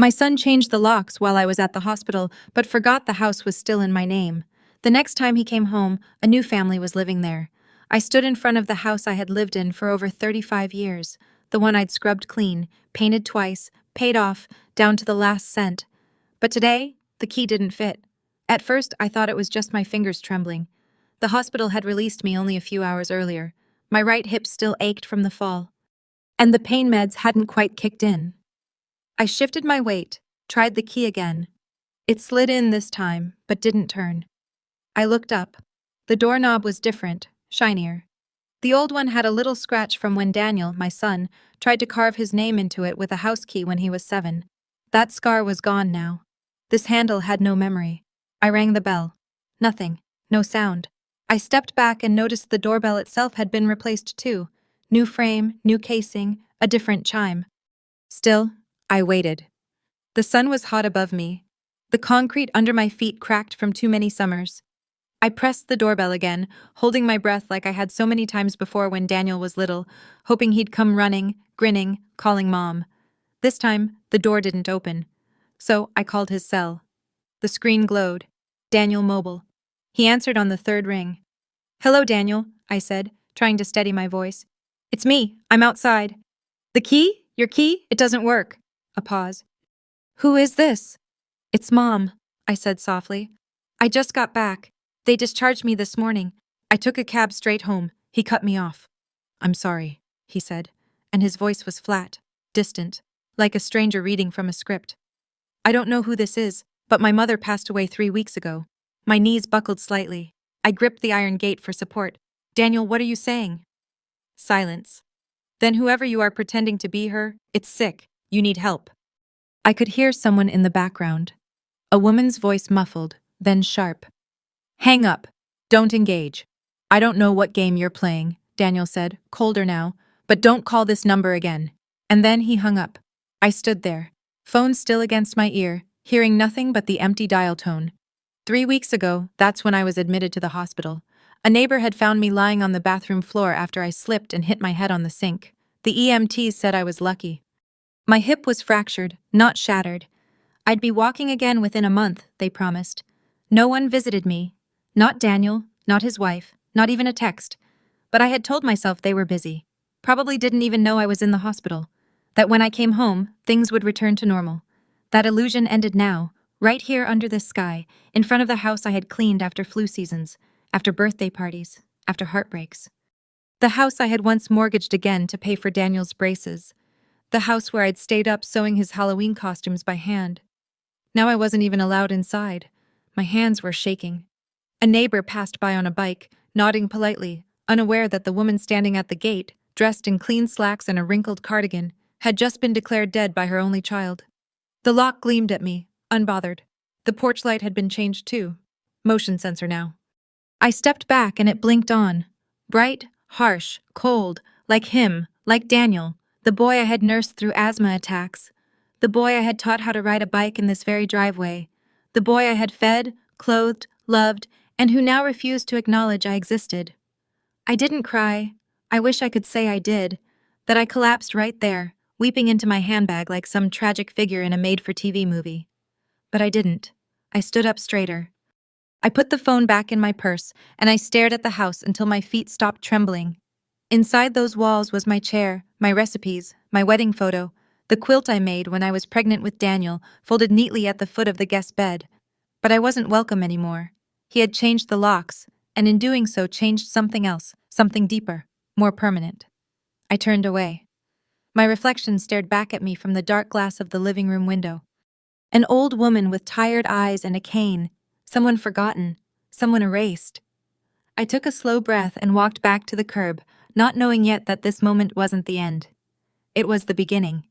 My son changed the locks while I was at the hospital, but forgot the house was still in my name. The next time he came home, a new family was living there. I stood in front of the house I had lived in for over 35 years, the one I'd scrubbed clean, painted twice, paid off, down to the last cent. But today, the key didn't fit. At first, I thought it was just my fingers trembling. The hospital had released me only a few hours earlier. My right hip still ached from the fall, and the pain meds hadn't quite kicked in. I shifted my weight, tried the key again. It slid in this time, but didn't turn. I looked up. The doorknob was different, shinier. The old one had a little scratch from when Daniel, my son, tried to carve his name into it with a house key when he was 7. That scar was gone now. This handle had no memory. I rang the bell. Nothing. No sound. I stepped back and noticed the doorbell itself had been replaced too. New frame, new casing, a different chime. Still, I waited. The sun was hot above me. The concrete under my feet cracked from too many summers. I pressed the doorbell again, holding my breath like I had so many times before when Daniel was little, hoping he'd come running, grinning, calling Mom. This time, the door didn't open. So I called his cell. The screen glowed. Daniel Mobile. He answered on the third ring. "Hello, Daniel," I said, trying to steady my voice. "It's me. I'm outside." "The key? Your key? It doesn't work." A pause. "Who is this?" "It's Mom," I said softly. "I just got back. They discharged me this morning. I took a cab straight home. He cut me off." "I'm sorry," he said, and his voice was flat, distant, like a stranger reading from a script. "I don't know who this is, but my mother passed away 3 weeks ago." My knees buckled slightly. I gripped the iron gate for support. "Daniel, what are you saying?" Silence. "Then whoever you are pretending to be her, it's sick. You need help." I could hear someone in the background. A woman's voice muffled, then sharp. "Hang up. Don't engage." "I don't know what game you're playing," Daniel said, colder now, "but don't call this number again." And then he hung up. I stood there, phone still against my ear, hearing nothing but the empty dial tone. 3 weeks ago, that's when I was admitted to the hospital. A neighbor had found me lying on the bathroom floor after I slipped and hit my head on the sink. The EMTs said I was lucky. My hip was fractured, not shattered. I'd be walking again within a month, they promised. No one visited me. Not Daniel, not his wife, not even a text. But I had told myself they were busy. Probably didn't even know I was in the hospital. That when I came home, things would return to normal. That illusion ended now, right here under this sky, in front of the house I had cleaned after flu seasons, after birthday parties, after heartbreaks. The house I had once mortgaged again to pay for Daniel's braces. The house where I'd stayed up sewing his Halloween costumes by hand. Now I wasn't even allowed inside. My hands were shaking. A neighbor passed by on a bike, nodding politely, unaware that the woman standing at the gate, dressed in clean slacks and a wrinkled cardigan, had just been declared dead by her only child. The lock gleamed at me, unbothered. The porch light had been changed too. Motion sensor now. I stepped back and it blinked on. Bright, harsh, cold, like him, like Daniel, the boy I had nursed through asthma attacks. The boy I had taught how to ride a bike in this very driveway. The boy I had fed, clothed, loved, and who now refused to acknowledge I existed. I didn't cry. I wish I could say I did. That I collapsed right there, weeping into my handbag like some tragic figure in a made-for-TV movie. But I didn't. I stood up straighter. I put the phone back in my purse, and I stared at the house until my feet stopped trembling. Inside those walls was my chair, my recipes, my wedding photo, the quilt I made when I was pregnant with Daniel, folded neatly at the foot of the guest bed. But I wasn't welcome anymore. He had changed the locks, and in doing so changed something else, something deeper, more permanent. I turned away. My reflection stared back at me from the dark glass of the living room window. An old woman with tired eyes and a cane, someone forgotten, someone erased. I took a slow breath and walked back to the curb, not knowing yet that this moment wasn't the end. It was the beginning.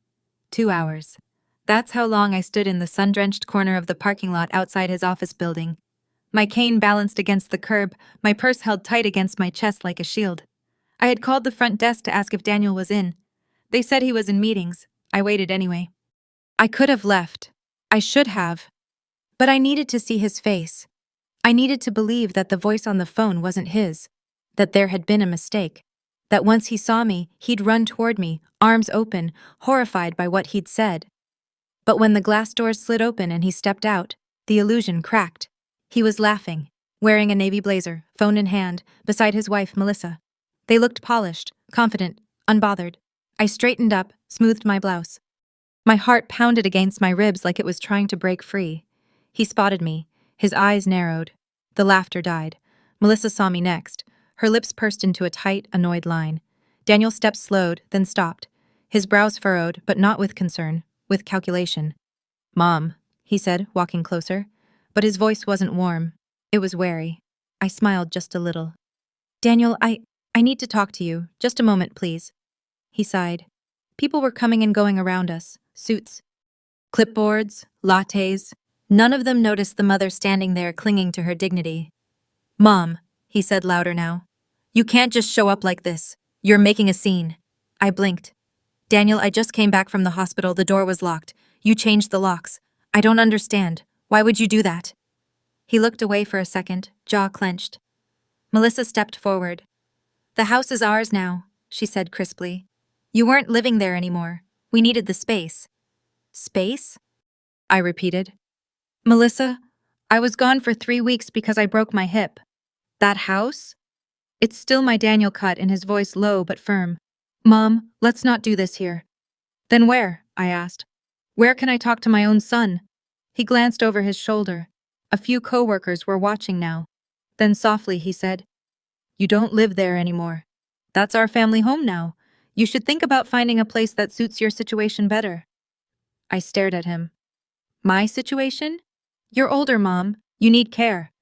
2 hours. That's how long I stood in the sun-drenched corner of the parking lot outside his office building. My cane balanced against the curb, my purse held tight against my chest like a shield. I had called the front desk to ask if Daniel was in. They said he was in meetings. I waited anyway. I could have left. I should have. But I needed to see his face. I needed to believe that the voice on the phone wasn't his, that there had been a mistake, that once he saw me, he'd run toward me, arms open, horrified by what he'd said. But when the glass doors slid open and he stepped out, the illusion cracked. He was laughing, wearing a navy blazer, phone in hand, beside his wife, Melissa. They looked polished, confident, unbothered. I straightened up, smoothed my blouse. My heart pounded against my ribs like it was trying to break free. He spotted me. His eyes narrowed. The laughter died. Melissa saw me next. Her lips pursed into a tight, annoyed line. Daniel steps slowed, then stopped. His brows furrowed, but not with concern, with calculation. "Mom," he said, walking closer. But his voice wasn't warm. It was wary. I smiled just a little. "Daniel, I need to talk to you. Just a moment, please." He sighed. People were coming and going around us. Suits, clipboards, lattes. None of them noticed the mother standing there clinging to her dignity. "Mom," he said louder now. "You can't just show up like this. You're making a scene." I blinked. "Daniel, I just came back from the hospital. The door was locked. You changed the locks. I don't understand. Why would you do that?" He looked away for a second, jaw clenched. Melissa stepped forward. "The house is ours now," she said crisply. "You weren't living there anymore. We needed the space." "Space?" I repeated. "Melissa, I was gone for 3 weeks because I broke my hip. That house?" It's still my Daniel cut in his voice low but firm. "Mom, let's not do this here." "Then where?" I asked. "Where can I talk to my own son?" He glanced over his shoulder. A few co-workers were watching now. Then softly he said, "You don't live there anymore. That's our family home now. You should think about finding a place that suits your situation better." I stared at him. "My situation? You're older, Mom. You need care."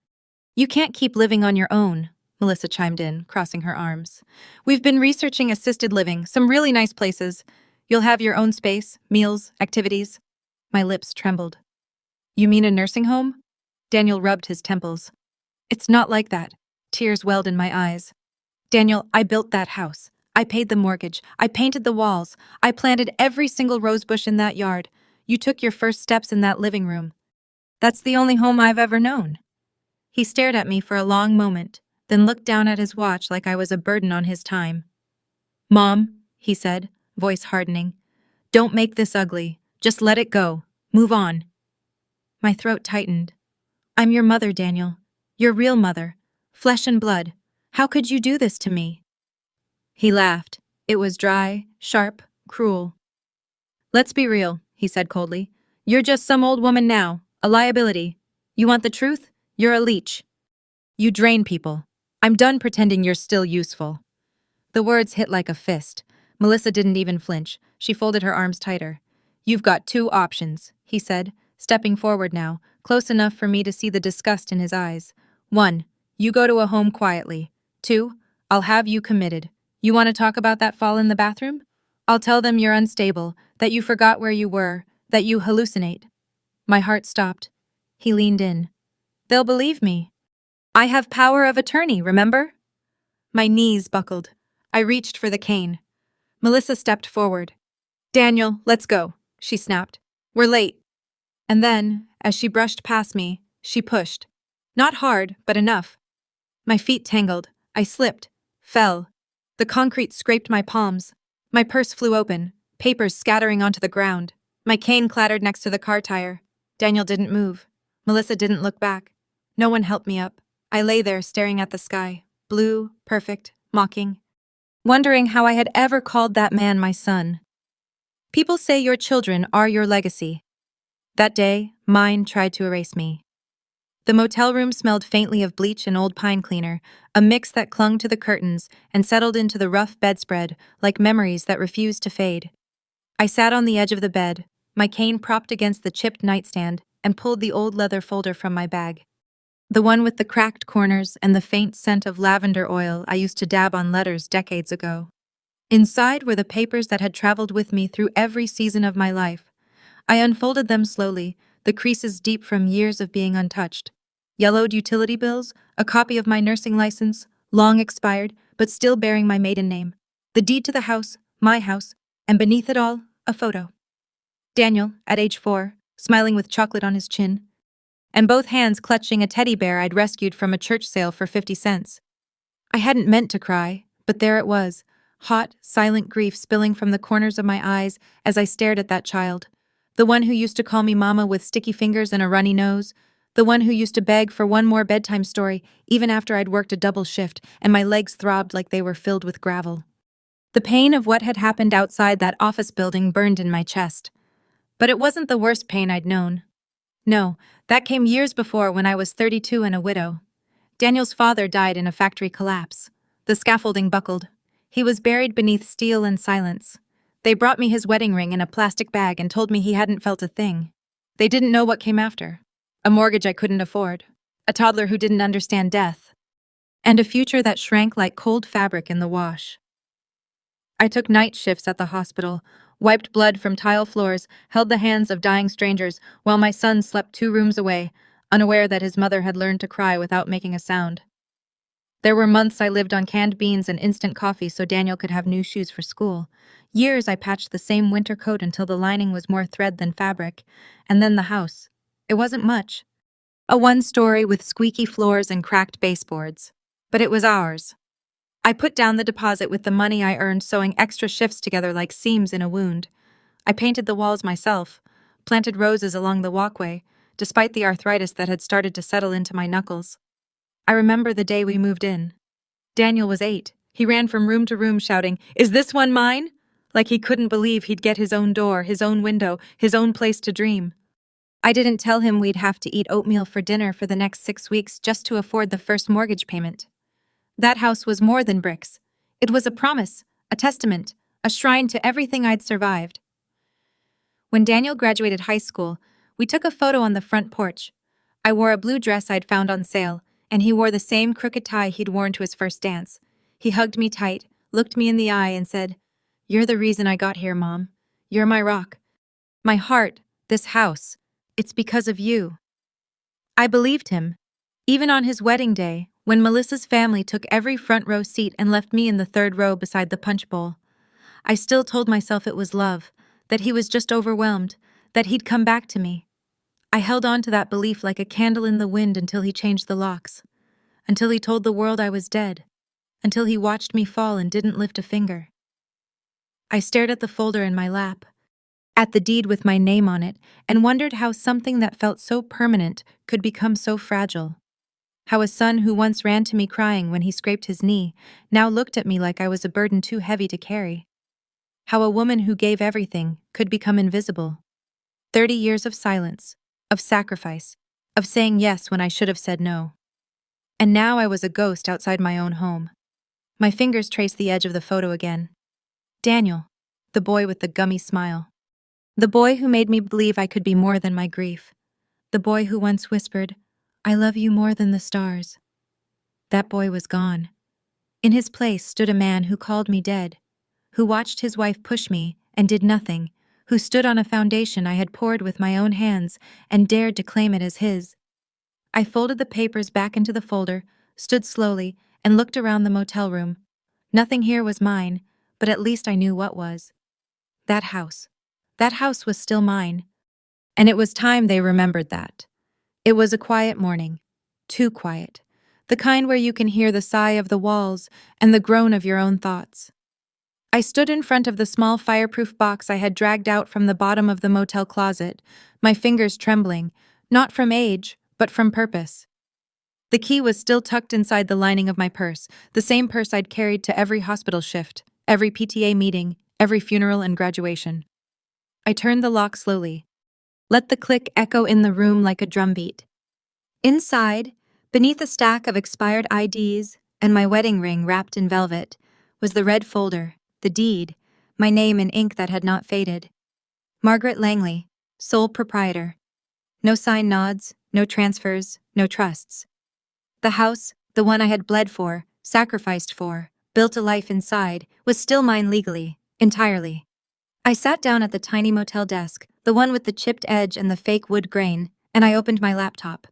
"You can't keep living on your own," Melissa chimed in, crossing her arms. "We've been researching assisted living, some really nice places. You'll have your own space, meals, activities." My lips trembled. "You mean a nursing home?" Daniel rubbed his temples. "It's not like that." Tears welled in my eyes. "Daniel, I built that house. I paid the mortgage. I painted the walls. I planted every single rosebush in that yard. You took your first steps in that living room. That's the only home I've ever known." He stared at me for a long moment, then looked down at his watch like I was a burden on his time. "Mom," he said, voice hardening, "don't make this ugly. Just let it go. Move on." My throat tightened. "I'm your mother, Daniel. Your real mother. Flesh and blood. How could you do this to me?" He laughed. It was dry, sharp, cruel. "Let's be real," he said coldly. "You're just some old woman now, a liability. You want the truth? You're a leech. You drain people. I'm done pretending you're still useful." The words hit like a fist. Melissa didn't even flinch. She folded her arms tighter. "You've got 2 options," he said, stepping forward now, close enough for me to see the disgust in his eyes. 1, you go to a home quietly. 2, I'll have you committed. You want to talk about that fall in the bathroom? I'll tell them you're unstable, that you forgot where you were, that you hallucinate." My heart stopped. He leaned in. "They'll believe me. I have power of attorney, remember?" My knees buckled. I reached for the cane. Melissa stepped forward. "Daniel, let's go," she snapped. "We're late." And then, as she brushed past me, she pushed. Not hard, but enough. My feet tangled. I slipped, fell. The concrete scraped my palms. My purse flew open, papers scattering onto the ground. My cane clattered next to the car tire. Daniel didn't move. Melissa didn't look back. No one helped me up. I lay there staring at the sky, blue, perfect, mocking, wondering how I had ever called that man my son. People say your children are your legacy. That day, mine tried to erase me. The motel room smelled faintly of bleach and old pine cleaner, a mix that clung to the curtains and settled into the rough bedspread like memories that refused to fade. I sat on the edge of the bed, my cane propped against the chipped nightstand, and pulled the old leather folder from my bag. The one with the cracked corners and the faint scent of lavender oil I used to dab on letters decades ago. Inside were the papers that had traveled with me through every season of my life. I unfolded them slowly, the creases deep from years of being untouched. Yellowed utility bills, a copy of my nursing license, long expired, but still bearing my maiden name. The deed to the house, my house, and beneath it all, a photo. Daniel, at age 4, smiling with chocolate on his chin, and both hands clutching a teddy bear I'd rescued from a church sale for 50 cents. I hadn't meant to cry, but there it was, hot, silent grief spilling from the corners of my eyes as I stared at that child. The one who used to call me mama with sticky fingers and a runny nose. The one who used to beg for one more bedtime story, even after I'd worked a double shift and my legs throbbed like they were filled with gravel. The pain of what had happened outside that office building burned in my chest. But it wasn't the worst pain I'd known. No, that came years before when I was 32 and a widow. Daniel's father died in a factory collapse. The scaffolding buckled. He was buried beneath steel and silence. They brought me his wedding ring in a plastic bag and told me he hadn't felt a thing. They didn't know what came after. A mortgage I couldn't afford. A toddler who didn't understand death. And a future that shrank like cold fabric in the wash. I took night shifts at the hospital, wiped blood from tile floors, held the hands of dying strangers, while my son slept 2 rooms away, unaware that his mother had learned to cry without making a sound. There were months I lived on canned beans and instant coffee so Daniel could have new shoes for school. Years I patched the same winter coat until the lining was more thread than fabric. And then the house. It wasn't much. A 1-story with squeaky floors and cracked baseboards. But it was ours. I put down the deposit with the money I earned sewing extra shifts together like seams in a wound. I painted the walls myself, planted roses along the walkway, despite the arthritis that had started to settle into my knuckles. I remember the day we moved in. Daniel was 8. He ran from room to room shouting, "Is this one mine?" Like he couldn't believe he'd get his own door, his own window, his own place to dream. I didn't tell him we'd have to eat oatmeal for dinner for the next 6 weeks just to afford the first mortgage payment. That house was more than bricks. It was a promise, a testament, a shrine to everything I'd survived. When Daniel graduated high school, we took a photo on the front porch. I wore a blue dress I'd found on sale, and he wore the same crooked tie he'd worn to his first dance. He hugged me tight, looked me in the eye, and said, "You're the reason I got here, Mom. You're my rock. My heart, this house. It's because of you." I believed him. Even on his wedding day, when Melissa's family took every front row seat and left me in the 3rd row beside the punch bowl. I still told myself it was love, that he was just overwhelmed, that he'd come back to me. I held on to that belief like a candle in the wind until he changed the locks, until he told the world I was dead, until he watched me fall and didn't lift a finger. I stared at the folder in my lap, at the deed with my name on it, and wondered how something that felt so permanent could become so fragile. How a son who once ran to me crying when he scraped his knee now looked at me like I was a burden too heavy to carry. How a woman who gave everything could become invisible. 30 years of silence, of sacrifice, of saying yes when I should have said no. And now I was a ghost outside my own home. My fingers traced the edge of the photo again. Daniel, the boy with the gummy smile. The boy who made me believe I could be more than my grief. The boy who once whispered, "I love you more than the stars." That boy was gone. In his place stood a man who called me dead, who watched his wife push me and did nothing, who stood on a foundation I had poured with my own hands and dared to claim it as his. I folded the papers back into the folder, stood slowly, and looked around the motel room. Nothing here was mine, but at least I knew what was. That house. That house was still mine. And it was time they remembered that. It was a quiet morning. Too quiet. The kind where you can hear the sigh of the walls and the groan of your own thoughts. I stood in front of the small fireproof box I had dragged out from the bottom of the motel closet, my fingers trembling, not from age, but from purpose. The key was still tucked inside the lining of my purse, the same purse I'd carried to every hospital shift, every PTA meeting, every funeral and graduation. I turned the lock slowly. Let the click echo in the room like a drumbeat. Inside, beneath a stack of expired IDs and my wedding ring wrapped in velvet, was the red folder, the deed, my name in ink that had not faded. Margaret Langley, sole proprietor. No sign nods, no transfers, no trusts. The house, the one I had bled for, sacrificed for, built a life inside, was still mine legally, entirely. I sat down at the tiny motel desk, the one with the chipped edge and the fake wood grain, and I opened my laptop.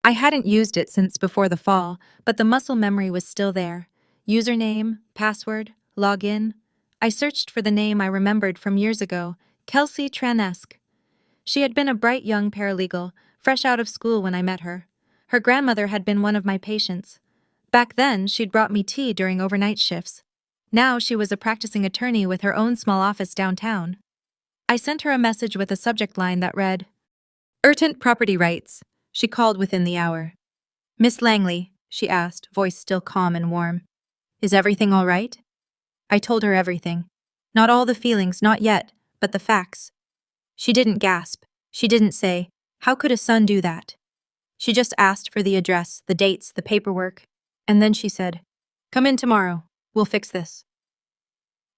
I hadn't used it since before the fall, but the muscle memory was still there. Username, password, login. I searched for the name I remembered from years ago, Kelsey Tranesk. She had been a bright young paralegal, fresh out of school when I met her. Her grandmother had been one of my patients. Back then, she'd brought me tea during overnight shifts. Now she was a practicing attorney with her own small office downtown. I sent her a message with a subject line that read, "Urgent property rights." She called within the hour. "Miss Langley," she asked, voice still calm and warm, "is everything all right?" I told her everything. Not all the feelings, not yet, but the facts. She didn't gasp. She didn't say, "How could a son do that?" She just asked for the address, the dates, the paperwork, and then she said, "Come in tomorrow. We'll fix this."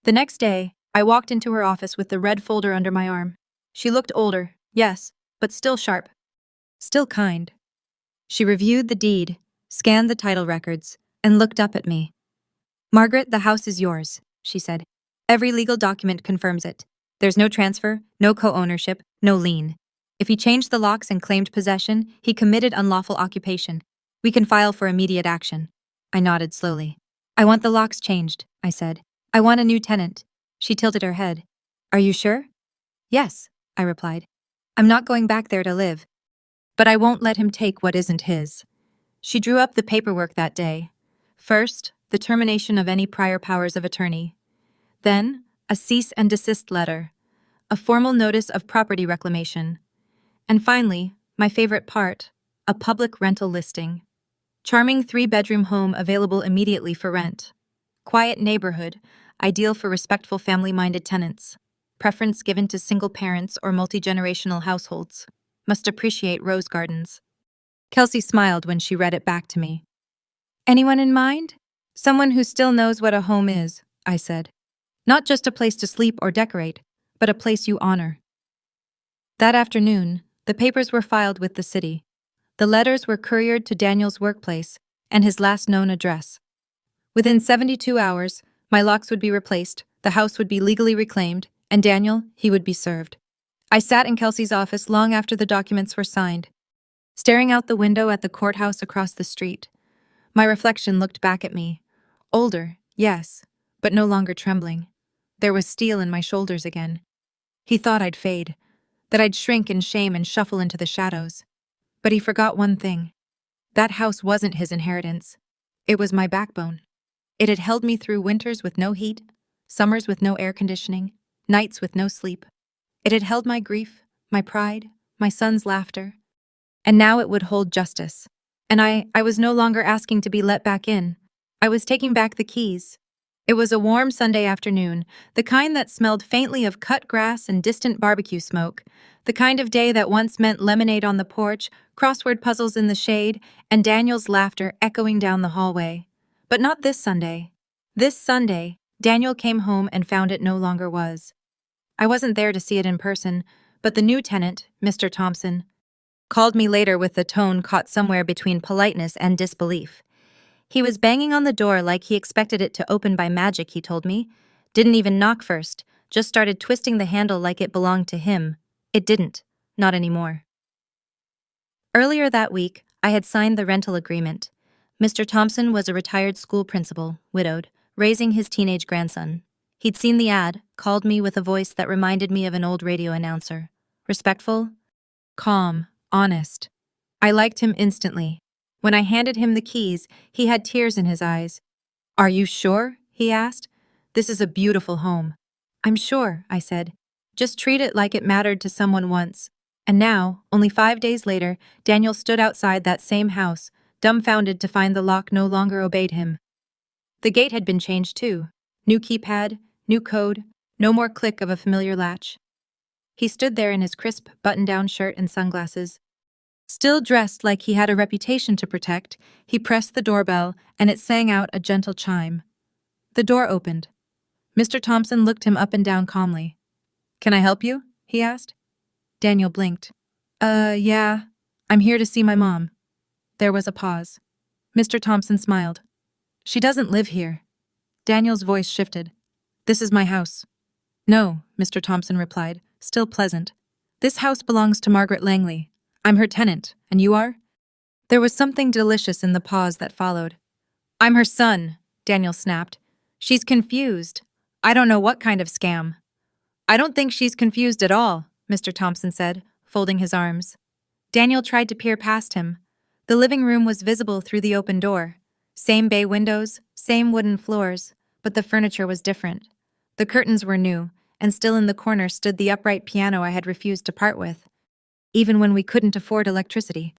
The next day, I walked into her office with the red folder under my arm. She looked older, yes, but still sharp. Still kind. She reviewed the deed, scanned the title records, and looked up at me. "Margaret, the house is yours," she said. "Every legal document confirms it. There's no transfer, no co-ownership, no lien. If he changed the locks and claimed possession, he committed unlawful occupation. We can file for immediate action." I nodded slowly. "I want the locks changed," I said. "I want a new tenant." She tilted her head. "Are you sure?" "Yes," I replied. "I'm not going back there to live. But I won't let him take what isn't his." She drew up the paperwork that day. First, the termination of any prior powers of attorney. Then, a cease and desist letter, a formal notice of property reclamation. And finally, my favorite part, a public rental listing. Charming 3-bedroom home available immediately for rent. Quiet neighborhood, ideal for respectful family-minded tenants. Preference given to single parents or multi-generational households. Must appreciate rose gardens. Kelsey smiled when she read it back to me. "Anyone in mind?" "Someone who still knows what a home is," I said. "Not just a place to sleep or decorate, but a place you honor." That afternoon, the papers were filed with the city. The letters were couriered to Daniel's workplace and his last known address. Within 72 hours, my locks would be replaced, the house would be legally reclaimed, and Daniel, he would be served. I sat in Kelsey's office long after the documents were signed, staring out the window at the courthouse across the street. My reflection looked back at me. Older, yes, but no longer trembling. There was steel in my shoulders again. He thought I'd fade, that I'd shrink in shame and shuffle into the shadows. But he forgot one thing. That house wasn't his inheritance. It was my backbone. It had held me through winters with no heat, summers with no air conditioning, nights with no sleep. It had held my grief, my pride, my son's laughter. And now it would hold justice. And I was no longer asking to be let back in. I was taking back the keys. It was a warm Sunday afternoon, the kind that smelled faintly of cut grass and distant barbecue smoke, the kind of day that once meant lemonade on the porch, crossword puzzles in the shade, and Daniel's laughter echoing down the hallway. But not this Sunday. This Sunday, Daniel came home and found it no longer was. I wasn't there to see it in person, but the new tenant, Mr. Thompson, called me later with the tone caught somewhere between politeness and disbelief. He was banging on the door like he expected it to open by magic, he told me. Didn't even knock first, just started twisting the handle like it belonged to him. It didn't. Not anymore. Earlier that week, I had signed the rental agreement. Mr. Thompson was a retired school principal, widowed, raising his teenage grandson. He'd seen the ad, called me with a voice that reminded me of an old radio announcer. Respectful, calm, honest. I liked him instantly. When I handed him the keys, he had tears in his eyes. "Are you sure?" he asked. "This is a beautiful home." "I'm sure," I said. "Just treat it like it mattered to someone once." And now, only 5 days later, Daniel stood outside that same house, dumbfounded to find the lock no longer obeyed him. The gate had been changed too. New keypad, new code, no more click of a familiar latch. He stood there in his crisp button-down shirt and sunglasses. Still dressed like he had a reputation to protect, he pressed the doorbell and it sang out a gentle chime. The door opened. Mr. Thompson looked him up and down calmly. "Can I help you?" he asked. Daniel blinked. Yeah. I'm here to see my mom." There was a pause. Mr. Thompson smiled. "She doesn't live here." Daniel's voice shifted. "This is my house." "No," Mr. Thompson replied, still pleasant. "This house belongs to Margaret Langley. I'm her tenant, and you are?" There was something delicious in the pause that followed. "I'm her son," Daniel snapped. "She's confused. I don't know what kind of scam." "I don't think she's confused at all," Mr. Thompson said, folding his arms. Daniel tried to peer past him. The living room was visible through the open door. Same bay windows, same wooden floors, but the furniture was different. The curtains were new, and still in the corner stood the upright piano I had refused to part with, even when we couldn't afford electricity.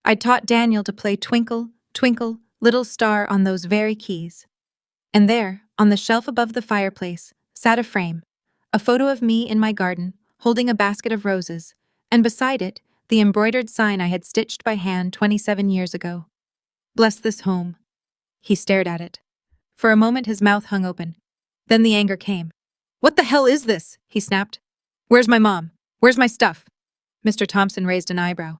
I'd taught Daniel to play Twinkle, Twinkle, Little Star on those very keys. And there, on the shelf above the fireplace, sat a frame, a photo of me in my garden, holding a basket of roses, and beside it, the embroidered sign I had stitched by hand 27 years ago. Bless this home. He stared at it. For a moment his mouth hung open. Then the anger came. What the hell is this? He snapped. Where's my mom? Where's my stuff? Mr. Thompson raised an eyebrow.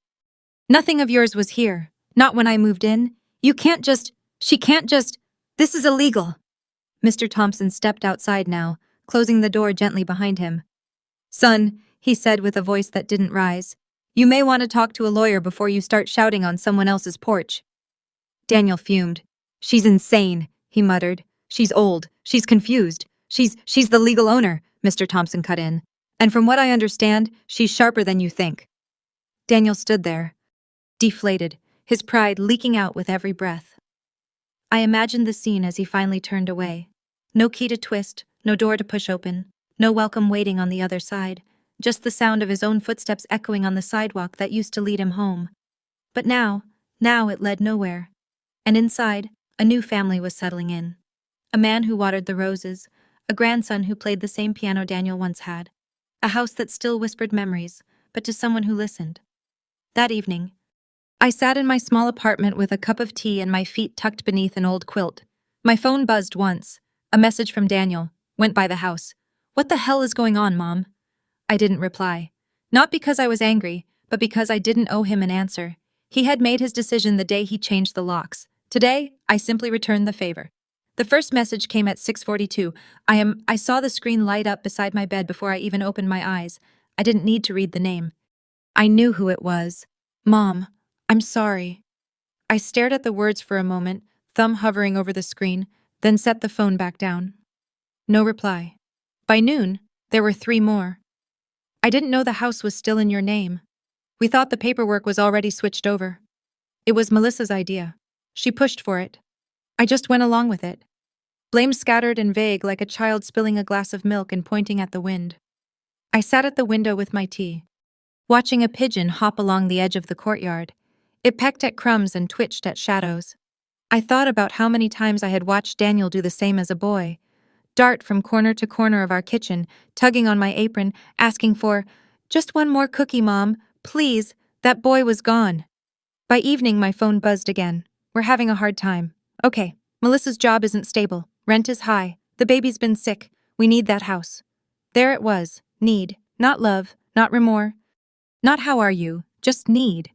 Nothing of yours was here. Not when I moved in. She can't just, this is illegal. Mr. Thompson stepped outside now, closing the door gently behind him. Son, he said with a voice that didn't rise, you may want to talk to a lawyer before you start shouting on someone else's porch. Daniel fumed. She's insane, he muttered. She's old. She's confused. She's the legal owner, Mr. Thompson cut in. And from what I understand, she's sharper than you think. Daniel stood there, deflated, his pride leaking out with every breath. I imagined the scene as he finally turned away. No key to twist, no door to push open, no welcome waiting on the other side, just the sound of his own footsteps echoing on the sidewalk that used to lead him home. But now it led nowhere. And inside, a new family was settling in. A man who watered the roses, a grandson who played the same piano Daniel once had, a house that still whispered memories, but to someone who listened. That evening, I sat in my small apartment with a cup of tea and my feet tucked beneath an old quilt. My phone buzzed once. A message from Daniel. Went by the house. What the hell is going on, Mom? I didn't reply. Not because I was angry, but because I didn't owe him an answer. He had made his decision the day he changed the locks. Today, I simply returned the favor. The first message came at 6:42. I saw the screen light up beside my bed before I even opened my eyes. I didn't need to read the name. I knew who it was. Mom, I'm sorry. I stared at the words for a moment, thumb hovering over the screen, then set the phone back down. No reply. By noon, there were 3 more. I didn't know the house was still in your name. We thought the paperwork was already switched over. It was Melissa's idea. She pushed for it. I just went along with it. Blame scattered and vague like a child spilling a glass of milk and pointing at the wind. I sat at the window with my tea, watching a pigeon hop along the edge of the courtyard. It pecked at crumbs and twitched at shadows. I thought about how many times I had watched Daniel do the same as a boy, dart from corner to corner of our kitchen, tugging on my apron, asking for, just one more cookie, Mom, please. That boy was gone. By evening, my phone buzzed again. We're having a hard time. Okay, Melissa's job isn't stable. Rent is high. The baby's been sick. We need that house. There it was. Need. Not love. Not remorse. Not how are you. Just need.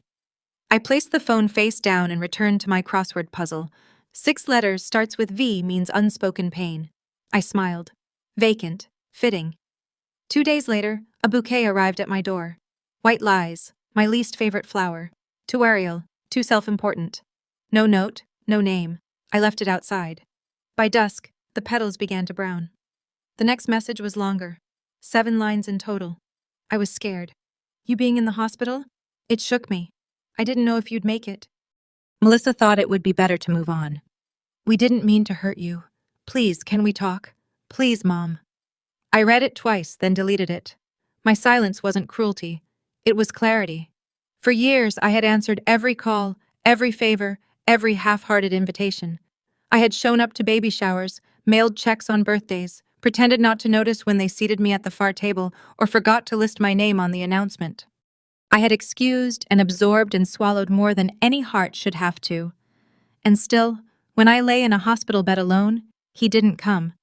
I placed the phone face down and returned to my crossword puzzle. 6 letters, starts with V, means unspoken pain. I smiled. Vacant. Fitting. 2 days later, a bouquet arrived at my door. White lies. My least favorite flower. To Ariel. Too self-important. No note. No name. I left it outside. By dusk, the petals began to brown. The next message was longer. 7 lines in total. I was scared. You being in the hospital? It shook me. I didn't know if you'd make it. Melissa thought it would be better to move on. We didn't mean to hurt you. Please, can we talk? Please, Mom. I read it twice, then deleted it. My silence wasn't cruelty. It was clarity. For years, I had answered every call, every favor, every half-hearted invitation. I had shown up to baby showers, mailed checks on birthdays, pretended not to notice when they seated me at the far table, or forgot to list my name on the announcement. I had excused and absorbed and swallowed more than any heart should have to. And still, when I lay in a hospital bed alone, he didn't come.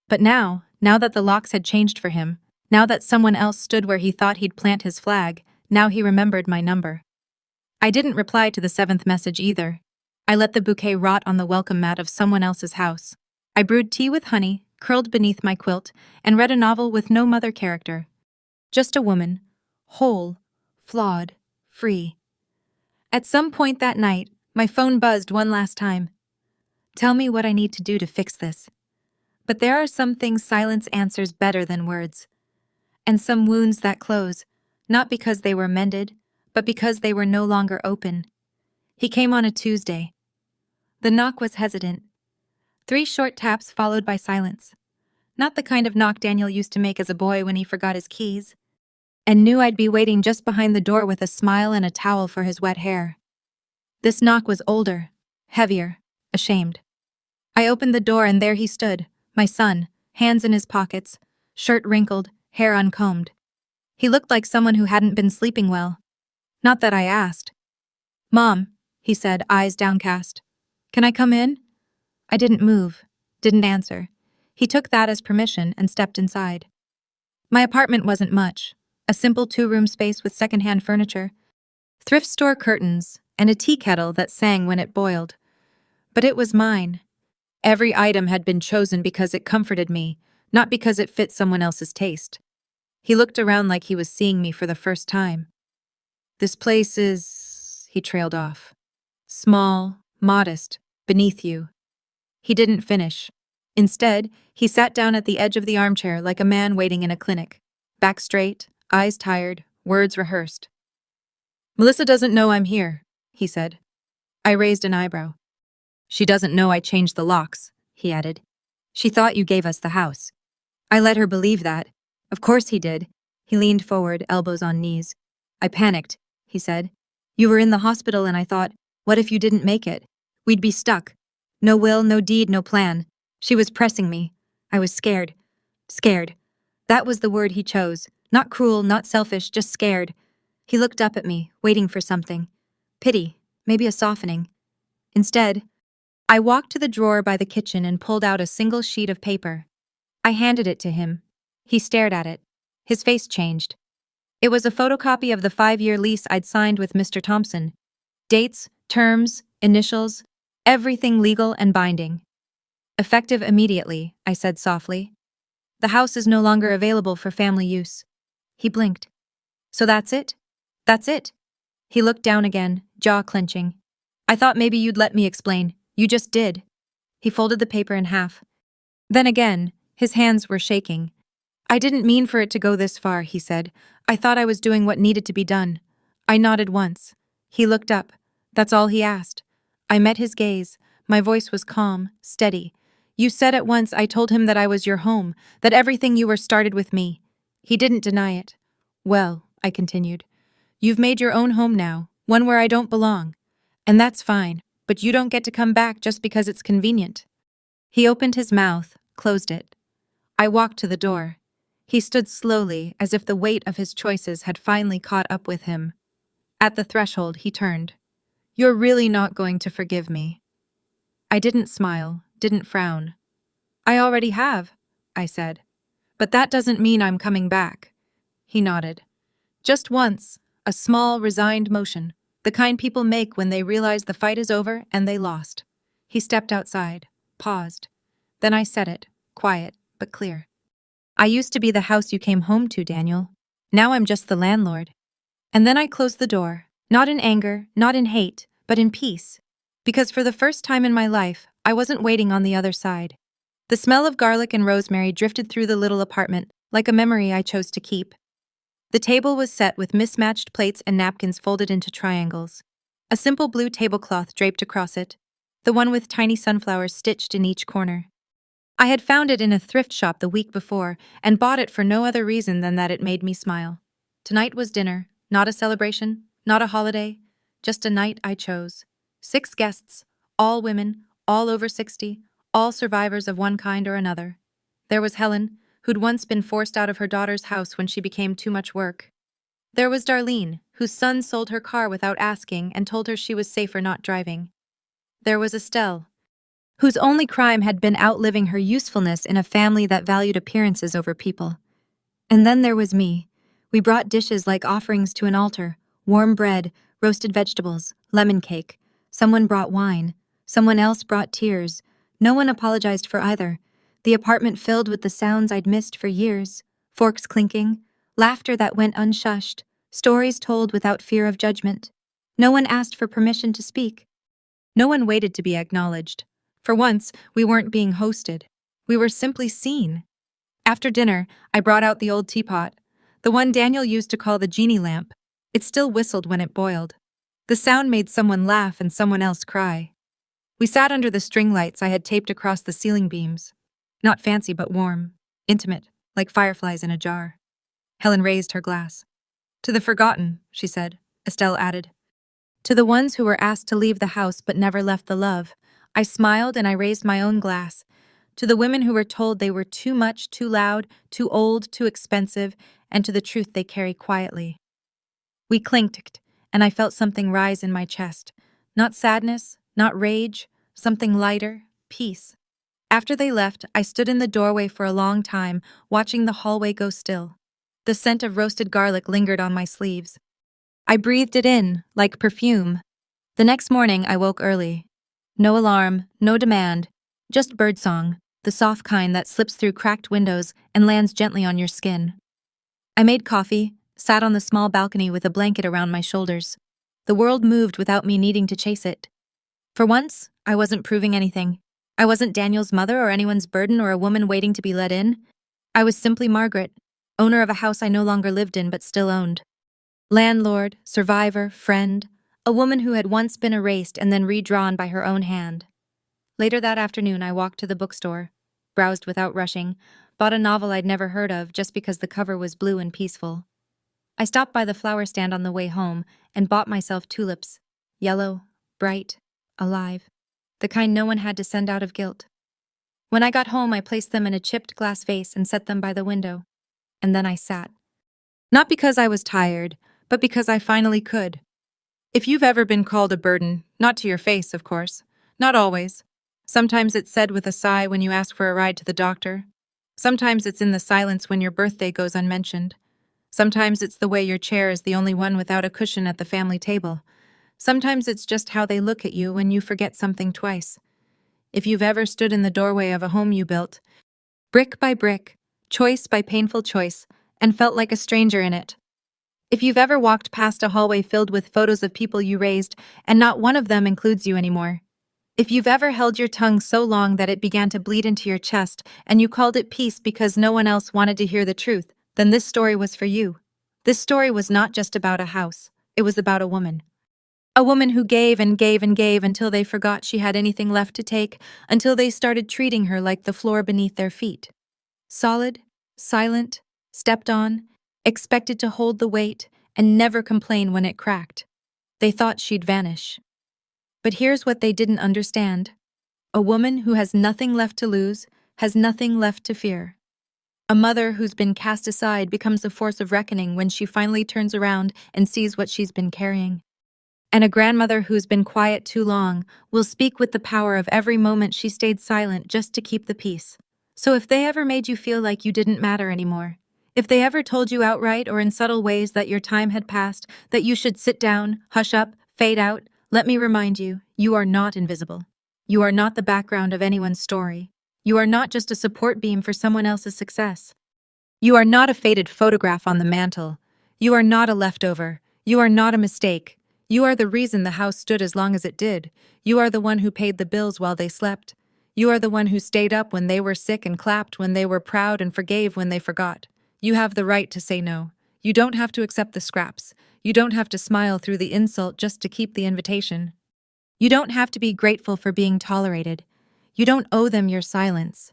But now that the locks had changed for him, now that someone else stood where he thought he'd plant his flag, now he remembered my number. I didn't reply to the 7th message either. I let the bouquet rot on the welcome mat of someone else's house. I brewed tea with honey, curled beneath my quilt, and read a novel with no mother character. Just a woman, whole, flawed, free. At some point that night, my phone buzzed one last time. Tell me what I need to do to fix this. But there are some things silence answers better than words. And some wounds that close, not because they were mended, but because they were no longer open. He came on a Tuesday. The knock was hesitant. 3 short taps followed by silence. not the kind of knock Daniel used to make as a boy when he forgot his keys, and knew I'd be waiting just behind the door with a smile and a towel for his wet hair. This knock was older, heavier, ashamed. I opened the door and there he stood, my son, hands in his pockets, shirt wrinkled, hair uncombed. He looked like someone who hadn't been sleeping well. Not that I asked. "Mom," he said, eyes downcast. "Can I come in?" I didn't move, didn't answer. He took that as permission and stepped inside. My apartment wasn't much. A simple 2-room space with secondhand furniture, thrift store curtains, and a tea kettle that sang when it boiled. But it was mine. Every item had been chosen because it comforted me, not because it fit someone else's taste. He looked around like he was seeing me for the first time. "This place is," he trailed off. "Small, modest, beneath you." He didn't finish. Instead, he sat down at the edge of the armchair like a man waiting in a clinic. Back straight, eyes tired, words rehearsed. "Melissa doesn't know I'm here," he said. I raised an eyebrow. "She doesn't know I changed the locks," he added. "She thought you gave us the house." I let her believe that. "Of course he did." He leaned forward, elbows on knees. "I panicked," he said. "You were in the hospital and I thought, what if you didn't make it? We'd be stuck. No will, no deed, no plan. She was pressing me. I was scared. Scared. That was the word he chose. Not cruel, not selfish, just scared." He looked up at me, waiting for something. Pity, maybe a softening. Instead, I walked to the drawer by the kitchen and pulled out a single sheet of paper. I handed it to him. He stared at it. His face changed. It was a photocopy of the 5-year lease I'd signed with Mr. Thompson. Dates, terms, initials, everything legal and binding. "Effective immediately," I said softly. "The house is no longer available for family use." He blinked. "So that's it? That's it?" He looked down again, jaw clenching. "I thought maybe you'd let me explain. You just did." He folded the paper in half. Then again, his hands were shaking. "I didn't mean for it to go this far," he said. "I thought I was doing what needed to be done." I nodded once. He looked up. That's all he asked. I met his gaze. My voice was calm, steady. "You said at once I told him that I was your home, that everything you were started with me." He didn't deny it. "Well," I continued, "you've made your own home now, one where I don't belong. And that's fine, but you don't get to come back just because it's convenient." He opened his mouth, closed it. I walked to the door. He stood slowly, as if the weight of his choices had finally caught up with him. At the threshold, he turned. "You're really not going to forgive me." I didn't smile, didn't frown. "I already have," I said. "But that doesn't mean I'm coming back." He nodded. "Just once, a small, resigned motion, the kind people make when they realize the fight is over and they lost." He stepped outside, paused. Then I said it, quiet but clear. "I used to be the house you came home to, Daniel. Now I'm just the landlord." And then I closed the door, not in anger, not in hate, but in peace. Because for the first time in my life, I wasn't waiting on the other side. The smell of garlic and rosemary drifted through the little apartment, like a memory I chose to keep. The table was set with mismatched plates and napkins folded into triangles. A simple blue tablecloth draped across it, the one with tiny sunflowers stitched in each corner. I had found it in a thrift shop the week before and bought it for no other reason than that it made me smile. Tonight was dinner, not a celebration, not a holiday, just a night I chose. 6 guests, all women, all over 60, all survivors of one kind or another. There was Helen, who'd once been forced out of her daughter's house when she became too much work. There was Darlene, whose son sold her car without asking and told her she was safer not driving. There was Estelle, whose only crime had been outliving her usefulness in a family that valued appearances over people. And then there was me. We brought dishes like offerings to an altar, warm bread, roasted vegetables, lemon cake. Someone brought wine. Someone else brought tears. No one apologized for either. The apartment filled with the sounds I'd missed for years. Forks clinking, laughter that went unshushed, stories told without fear of judgment. No one asked for permission to speak. No one waited to be acknowledged. For once, we weren't being hosted. We were simply seen. After dinner, I brought out the old teapot, the one Daniel used to call the genie lamp. It still whistled when it boiled. The sound made someone laugh and someone else cry. We sat under the string lights I had taped across the ceiling beams. Not fancy but warm. intimate, like fireflies in a jar. Helen raised her glass. To the forgotten, she said. Estelle added. To the ones who were asked to leave the house but never left the love. I smiled and I raised my own glass. To the women who were told they were too much, too loud, too old, too expensive, and to the truth they carry quietly. We clinked, and I felt something rise in my chest. Not sadness, not rage, something lighter, peace. After they left, I stood in the doorway for a long time, watching the hallway go still. The scent of roasted garlic lingered on my sleeves. I breathed it in, like perfume. The next morning, I woke early. No alarm, no demand, just birdsong, the soft kind that slips through cracked windows and lands gently on your skin. I made coffee, sat on the small balcony with a blanket around my shoulders. The world moved without me needing to chase it. For once, I wasn't proving anything. I wasn't Daniel's mother or anyone's burden or a woman waiting to be let in. I was simply Margaret, owner of a house I no longer lived in but still owned. Landlord, survivor, friend, a woman who had once been erased and then redrawn by her own hand. Later that afternoon, I walked to the bookstore, browsed without rushing, bought a novel I'd never heard of just because the cover was blue and peaceful. I stopped by the flower stand on the way home and bought myself tulips, yellow, bright, alive, the kind no one had to send out of guilt. When I got home, I placed them in a chipped glass vase and set them by the window. And then I sat. Not because I was tired, but because I finally could. If you've ever been called a burden, not to your face, of course, not always. Sometimes it's said with a sigh when you ask for a ride to the doctor. Sometimes it's in the silence when your birthday goes unmentioned. Sometimes it's the way your chair is the only one without a cushion at the family table. Sometimes it's just how they look at you when you forget something twice. If you've ever stood in the doorway of a home you built, brick by brick, choice by painful choice, and felt like a stranger in it. If you've ever walked past a hallway filled with photos of people you raised and not one of them includes you anymore. If you've ever held your tongue so long that it began to bleed into your chest and you called it peace because no one else wanted to hear the truth, then this story was for you. This story was not just about a house. It was about a woman. A woman who gave and gave and gave until they forgot she had anything left to take, until they started treating her like the floor beneath their feet. Solid, silent, stepped on, expected to hold the weight, and never complain when it cracked. They thought she'd vanish. But here's what they didn't understand. A woman who has nothing left to lose has nothing left to fear. A mother who's been cast aside becomes a force of reckoning when she finally turns around and sees what she's been carrying. And a grandmother who's been quiet too long will speak with the power of every moment she stayed silent just to keep the peace. So if they ever made you feel like you didn't matter anymore, if they ever told you outright or in subtle ways that your time had passed, that you should sit down, hush up, fade out, let me remind you, you are not invisible. You are not the background of anyone's story. You are not just a support beam for someone else's success. You are not a faded photograph on the mantle. You are not a leftover. You are not a mistake. You are the reason the house stood as long as it did. You are the one who paid the bills while they slept. You are the one who stayed up when they were sick and clapped when they were proud and forgave when they forgot. You have the right to say no. You don't have to accept the scraps. You don't have to smile through the insult just to keep the invitation. You don't have to be grateful for being tolerated. You don't owe them your silence.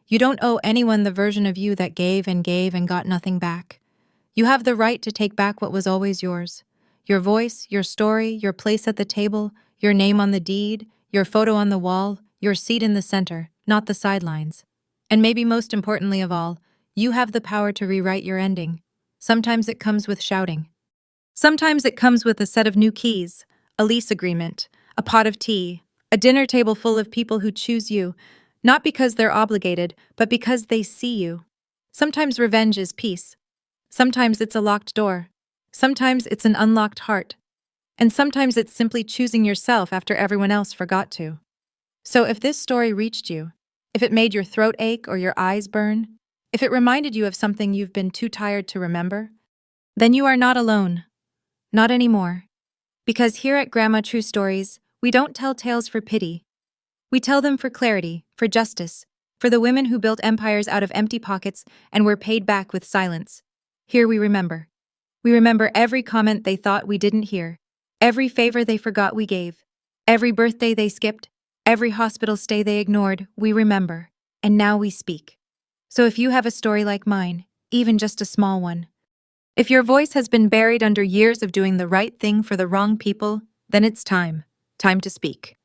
You don't owe anyone the version of you that gave and got nothing back. You have the right to take back what was always yours. Your voice, your story, your place at the table, your name on the deed, your photo on the wall, your seat in the center, not the sidelines. And maybe most importantly of all, you have the power to rewrite your ending. Sometimes it comes with shouting. Sometimes it comes with a set of new keys, a lease agreement, a pot of tea, a dinner table full of people who choose you, not because they're obligated, but because they see you. Sometimes revenge is peace. Sometimes it's a locked door. Sometimes it's an unlocked heart. And sometimes it's simply choosing yourself after everyone else forgot to. So if this story reached you, if it made your throat ache or your eyes burn, if it reminded you of something you've been too tired to remember, then you are not alone. Not anymore. Because here at Grandma True Stories, we don't tell tales for pity. We tell them for clarity, for justice, for the women who built empires out of empty pockets and were paid back with silence. Here we remember. We remember every comment they thought we didn't hear, every favor they forgot we gave, every birthday they skipped, every hospital stay they ignored, we remember. And now we speak. So if you have a story like mine, even just a small one, if your voice has been buried under years of doing the right thing for the wrong people, then it's time. Time to speak.